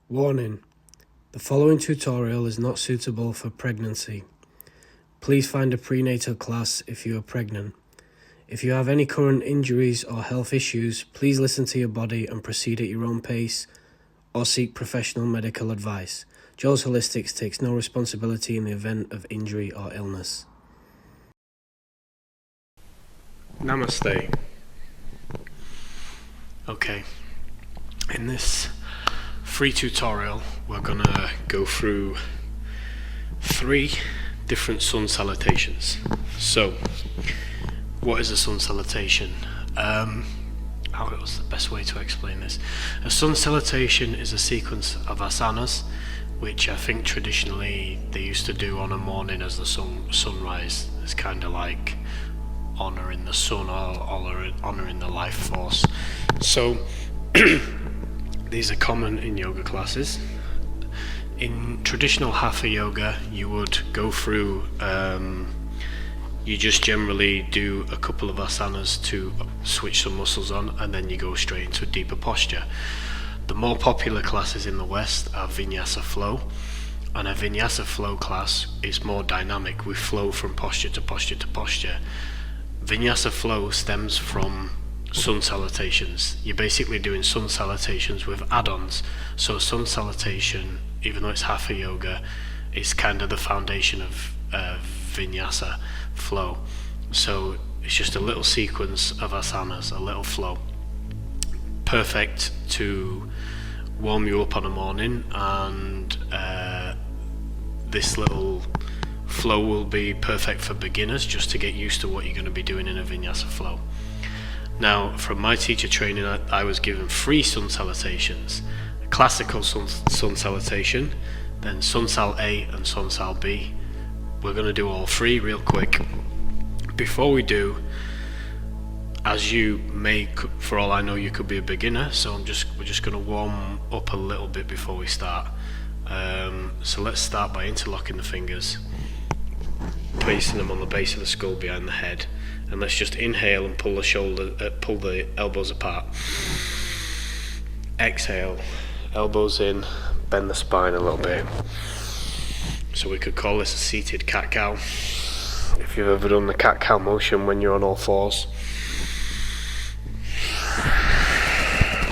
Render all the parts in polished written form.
Warning: the following tutorial is not suitable for pregnancy. Please find a prenatal class if you are pregnant. If you have any current injuries or health issues, please listen to your body and proceed at your own pace or seek professional medical advice. Joe's Holistics takes no responsibility in the event of injury or illness. Namaste. Okay, in this free tutorial we're gonna go through 3 different sun salutations. So, what is a sun salutation? What's the best way to explain this? A sun salutation is a sequence of asanas which I think traditionally they used to do on a morning as the sunrise. It's kind of like honouring the sun or honouring the life force. So these are common in yoga classes. In traditional Hatha Yoga you would go through, you just generally do a couple of asanas to switch some muscles on, and then you go straight into a deeper posture. The more popular classes in the West are Vinyasa Flow, and a Vinyasa Flow class is more dynamic. We flow from posture to posture to posture. Vinyasa Flow stems from Sun Salutations. You're basically doing Sun Salutations with add-ons. So Sun Salutation, even though it's Hatha Yoga, is kind of the foundation of Vinyasa Flow. So it's just a little sequence of asanas, a little flow. Perfect to warm you up on a morning, and this little flow will be perfect for beginners, just to get used to what you're going to be doing in a Vinyasa Flow. Now, from my teacher training, I was given 3 Sun Salutations: a classical sun salutation, then Sun Sal A and Sun Sal B. We're going to do all 3 real quick. Before we do, as you may, for all I know, you could be a beginner, so we're just going to warm up a little bit before we start. So let's start by interlocking the fingers, placing them on the base of the skull behind the head, and let's just inhale and pull the elbows apart. Exhale, elbows in, bend the spine a little bit. So we could call this a seated cat-cow, if you've ever done the cat-cow motion when you're on all fours.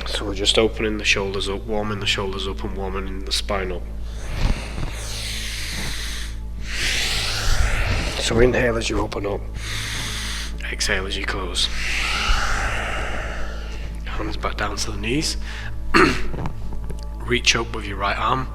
So we're just opening the shoulders up, warming the shoulders up and warming the spine up. So inhale as you open up, exhale as you close. Hands back down to the knees. Reach up with your right arm.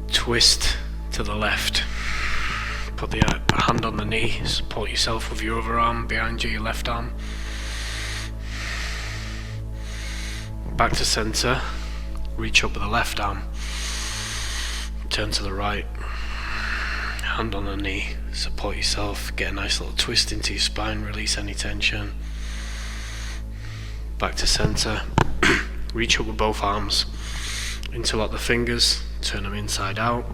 Twist to the left. Put the hand on the knee, support yourself with your other arm behind you, your left arm. Back to center. Reach up with the left arm. Turn to the right. Hand on the knee, support yourself, get a nice little twist into your spine, release any tension. Back to center. Reach up with both arms. Interlock the fingers, turn them inside out.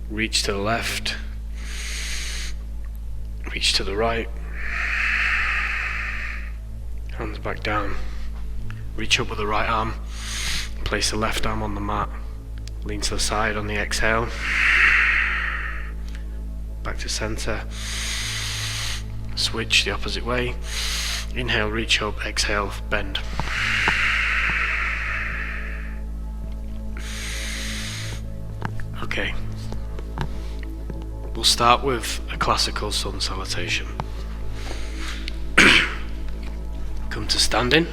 Reach to the left. Reach to the right. Hands back down. Reach up with the right arm. Place the left arm on the mat. Lean to the side on the exhale. Back to center. Switch the opposite way. Inhale, reach up, exhale, bend. Okay. We'll start with a classical sun salutation. Come to standing.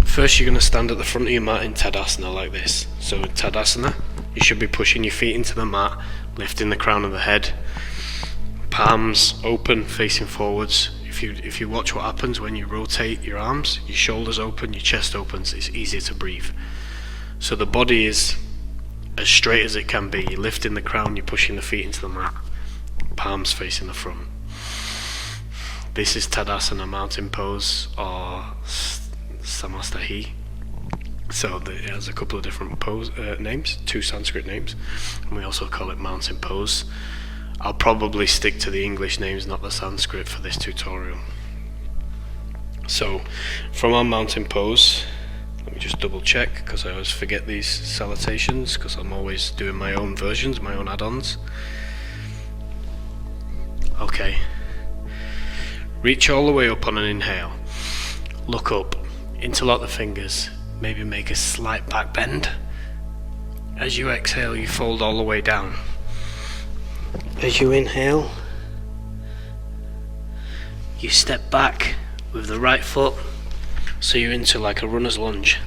First you're going to stand at the front of your mat in Tadasana like this. So in Tadasana, you should be pushing your feet into the mat, lifting the crown of the head, palms open, facing forwards. If you watch what happens when you rotate your arms, your shoulders open, your chest opens, it's easier to breathe. So the body is as straight as it can be. You're lifting the crown, you're pushing the feet into the mat, palms facing the front. This is Tadasana mountain pose, or Samastahi. So it has a couple of different names, 2 Sanskrit names, and we also call it mountain pose. I'll probably stick to the English names, not the Sanskrit, for this tutorial. So from our mountain pose, let me just double check because I always forget these salutations because I'm always doing my own versions, my own add-ons. Okay, reach all the way up on an inhale, look up, interlock the fingers, maybe make a slight back bend. As you exhale, you fold all the way down. As you inhale, you step back with the right foot, so you're into like a runner's lunge,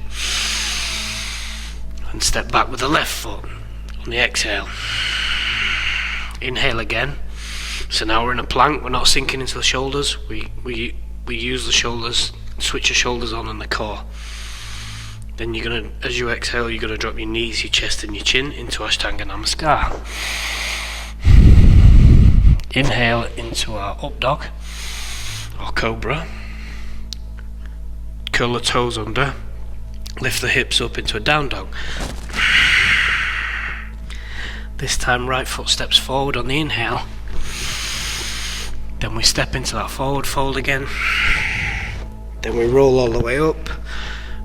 and step back with the left foot on the exhale. Inhale again. So now we're in a plank. We're not sinking into the shoulders. We use the shoulders, switch your shoulders on and the core. Then you're gonna, as you exhale, you're gonna drop your knees, your chest, and your chin into Ashtanga Namaskara. Inhale into our up dog or cobra. Curl the toes under. Lift the hips up into a down dog. This time, right foot steps forward on the inhale. Then we step into that forward fold again. Then we roll all the way up,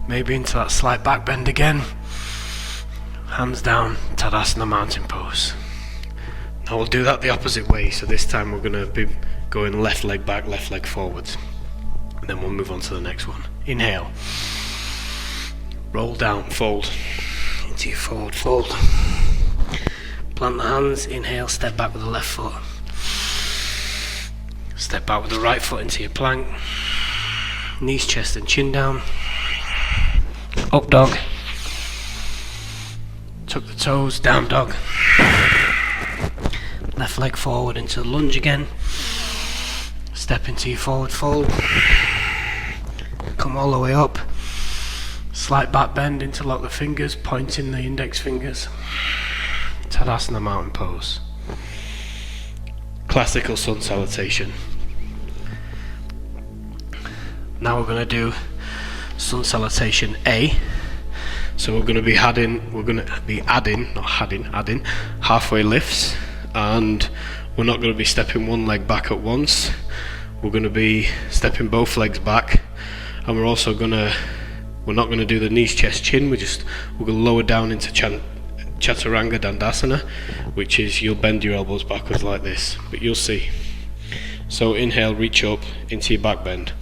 maybe into that slight back bend again. Hands down, Tadasana mountain pose. Now we'll do that the opposite way. So this time we're going to be going left leg back, left leg forwards. And then we'll move on to the next one. Inhale. Roll down, fold into your forward fold. Plant the hands, inhale, step back with the left foot. Step back with the right foot into your plank. Knees, chest and chin down. Up dog. Tuck the toes, down dog. Left leg forward into the lunge again. Step into your forward fold. Come all the way up. Slight back bend, interlock the fingers, pointing the index fingers. Tadasana mountain pose. Classical sun salutation. Now we're going to do Sun Salutation A. So we're going to be adding halfway lifts, and we're not going to be stepping one leg back at once. We're going to be stepping both legs back, and we're not going to do the knees, chest, chin. We're going to lower down into Chaturanga Dandasana, which is you'll bend your elbows backwards like this, but you'll see. So inhale, reach up into your back bend.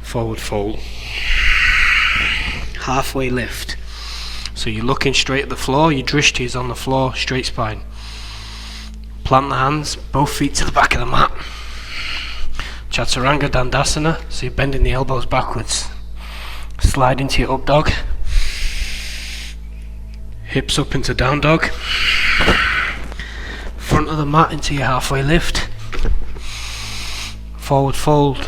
Forward fold. Halfway lift. So you're looking straight at the floor, your drishti is on the floor, straight spine. Plant the hands, both feet to the back of the mat. Chaturanga Dandasana, so you're bending the elbows backwards. Slide into your up dog. Hips up into down dog. Front of the mat into your halfway lift. Forward fold.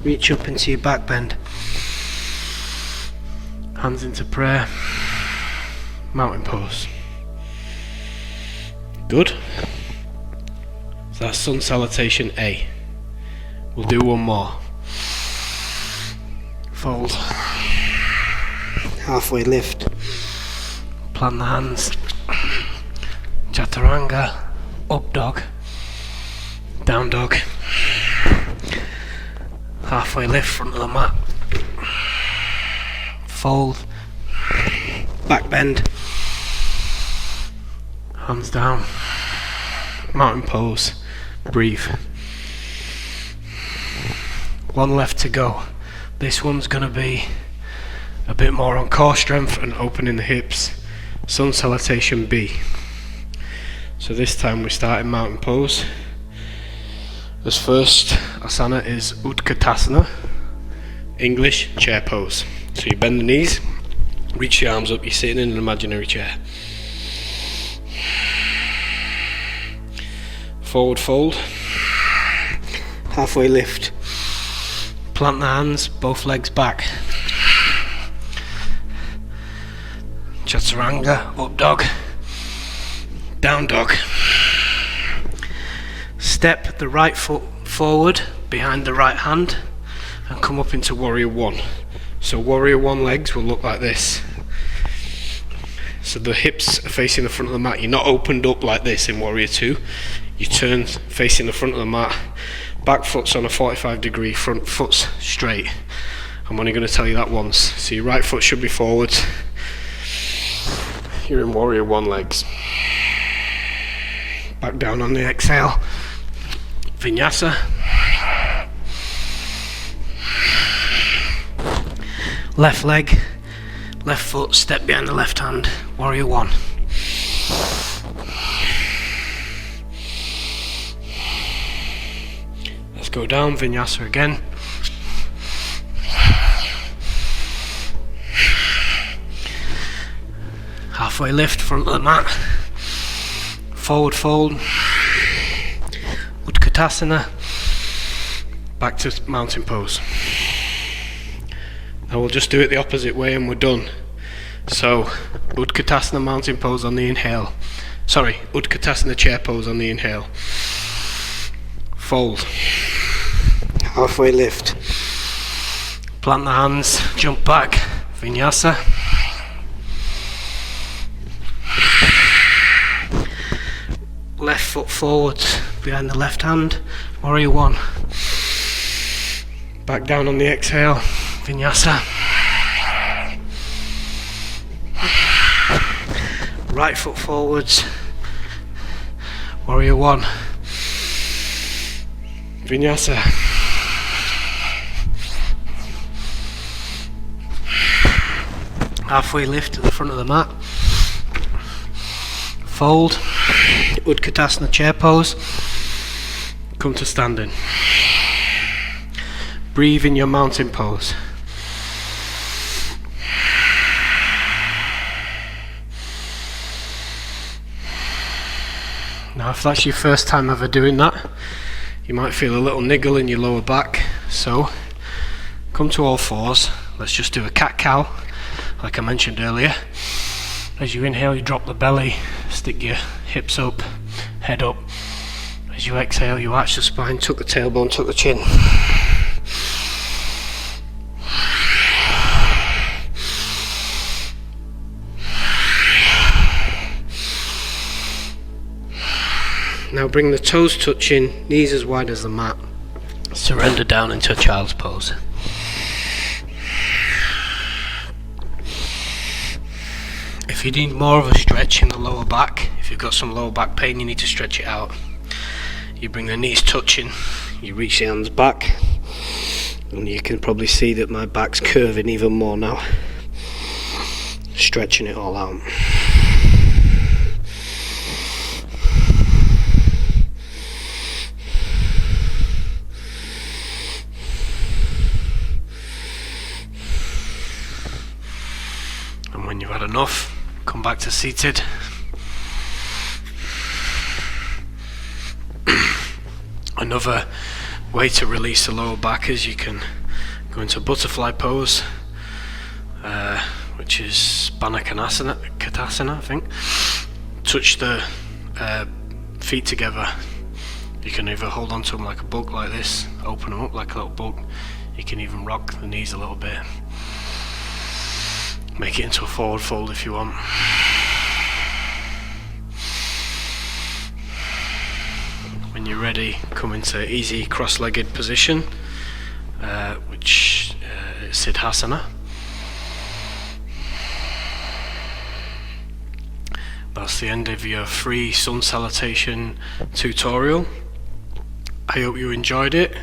Reach up into your back bend. Hands into prayer. Mountain pose. Good. So that's Sun Salutation A. We'll do one more. Fold. Halfway lift. Plant the hands. Chaturanga. Up dog. Down dog. Halfway lift, front of the mat. Fold. Back bend. Hands down. Mountain pose. Breathe. One left to go. This one's going to be a bit more on core strength and opening the hips. Sun Salutation B. So this time we start in mountain pose. As first asana is Utkatasana, English chair pose. So you bend the knees, reach your arms up, you're sitting in an imaginary chair. Forward fold, halfway lift. Plant the hands, both legs back. Chaturanga, up dog, down dog. Step the right foot forward behind the right hand and come up into Warrior 1. So Warrior 1 legs will look like this. So the hips are facing the front of the mat. You're not opened up like this in Warrior 2. you turn facing the front of the mat, back foot's on a 45-degree, front foot's straight. I'm only going to tell you that once. So your right foot should be forward. You're in Warrior One legs. Back down on the exhale. Vinyasa. Left leg, left foot, step behind the left hand. Warrior One. Let's go down, Vinyasa again. Halfway lift, front of the mat. Forward fold. Utkatasana. Back to mountain pose. Now we'll just do it the opposite way and we're done. So, Utkatasana mountain pose on the inhale. Sorry, Utkatasana chair pose on the inhale. Fold. Halfway lift. Plant the hands, jump back. Vinyasa. Left foot forwards behind the left hand. Warrior One. Back down on the exhale. Vinyasa. Right foot forwards. Warrior One. Vinyasa. Halfway lift to the front of the mat. Fold. Utkatasana chair pose. Come to standing. Breathe in your mountain pose. Now if that's your first time ever doing that, you might feel a little niggle in your lower back, so come to all fours. Let's just do a cat-cow, like I mentioned earlier. As you inhale, you drop the belly, stick your hips up, head up. As you exhale, you arch the spine, tuck the tailbone, tuck the chin. Now bring the toes touching, knees as wide as the mat. Surrender down into a child's pose. If you need more of a stretch in the lower back, if you've got some lower back pain, you need to stretch it out. You bring the knees touching, you reach the hands back, and you can probably see that my back's curving even more now. Stretching it all out. And when you've had enough, come back to seated. Another way to release the lower back is you can go into butterfly pose, which is Katasana, I think. Touch the feet together. You can either hold on to them like a bug like this, open them up like a little bug. You can even rock the knees a little bit. Make it into a forward fold if you want. When you're ready, come into easy cross-legged position, which is Siddhasana. That's the end of your free Sun Salutation tutorial. I hope you enjoyed it.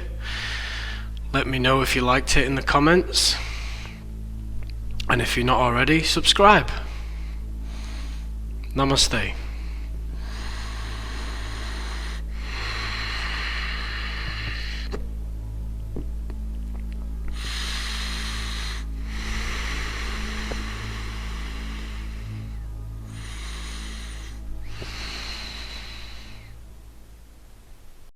Let me know if you liked it in the comments. And if you're not already, subscribe. Namaste.